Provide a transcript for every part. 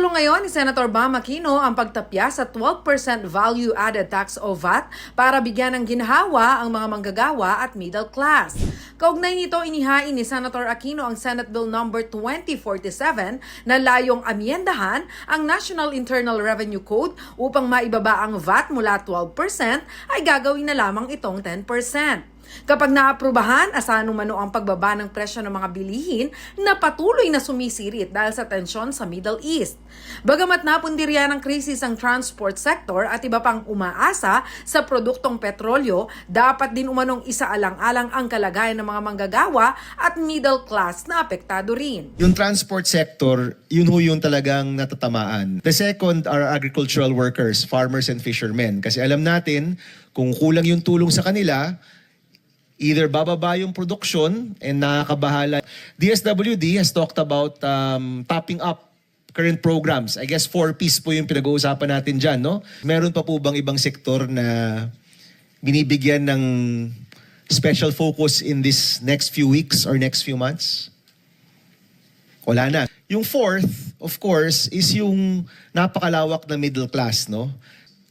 Isinulong ngayon ni Senator Bam Aquino ang pagtapya sa 12% value-added tax o VAT para bigyan ng ginhawa ang mga manggagawa at middle class. Kaugnay nito, inihain ni Senator Aquino ang Senate Bill No. 2047 na layong amyendahan ang National Internal Revenue Code upang maibaba ang VAT mula 12% ay gagawin na lamang itong 10%. Kapag naaprubahan, asahan umano ang pagbaba ng presyo ng mga bilihin na patuloy na sumisirit dahil sa tensyon sa Middle East. Bagamat napundirya ng krisis ang transport sector at iba pang umaasa sa produktong petrolyo, dapat din umanong isaalang-alang ang kalagayan ng mga manggagawa at middle class na apektado rin. Yung transport sector, yun yung talagang natatamaan. The second are agricultural workers, farmers and fishermen. Kasi alam natin, kung kulang yung tulong sa kanila, either bababa yung production and nakakabahala. DSWD has talked about topping up current programs. I guess 4Ps po yung pinag-uusapan natin dyan, no? Meron pa po bang ibang sektor na binibigyan ng special focus in this next few weeks or next few months? Wala na. Yung fourth, of course, is yung napakalawak na middle class, no?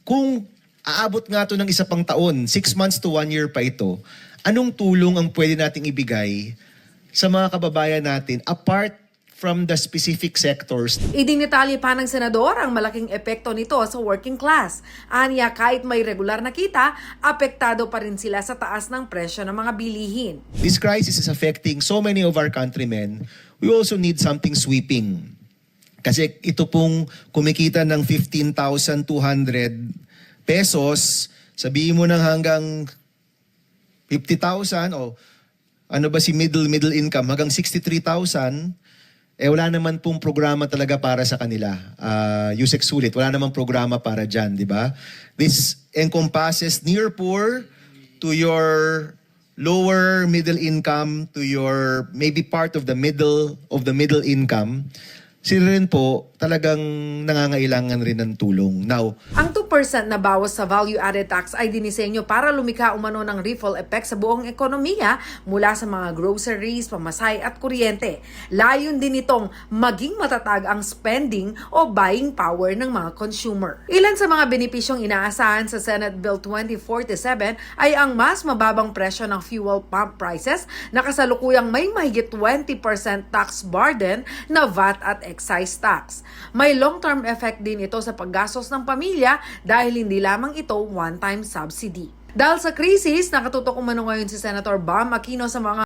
Kung aabot nga to ng isa pang taon, 6 months to 1 year pa ito, anong tulong ang pwede nating ibigay sa mga kababayan natin apart from the specific sectors? Idinitalye pa ng senador ang malaking epekto nito sa working class. Aniya, kahit may regular na kita, apektado pa rin sila sa taas ng presyo ng mga bilihin. This crisis is affecting so many of our countrymen. We also need something sweeping. Kasi ito pong kumikita ng 15,200 pesos, sabihin mo ng hanggang 50,000 o ano ba si middle income hanggang 63,000, wala naman pong programa talaga para sa kanila. Yusek Sulit, wala namang programa para dyan, di ba? This encompasses near poor to your lower middle income to your maybe part of the middle income. Sila rin po talagang nangangailangan rin ng tulong. Now, ang 2% na bawas sa value-added tax ay dinisenyo para lumikha umano ng ripple effect sa buong ekonomiya mula sa mga groceries, pamasahe at kuryente. Layon din itong maging matatag ang spending o buying power ng mga consumer. Ilan sa mga benepisyong inaasahan sa Senate Bill 2047 ay ang mas mababang presyo ng fuel pump prices na kasalukuyang may mahigit 20% tax burden na VAT at excise tax. May long-term effect din ito sa paggastos ng pamilya dahil hindi lamang ito one-time subsidy. Dahil sa krisis, nakatutok umano ngayon si Senator Bam Aquino sa mga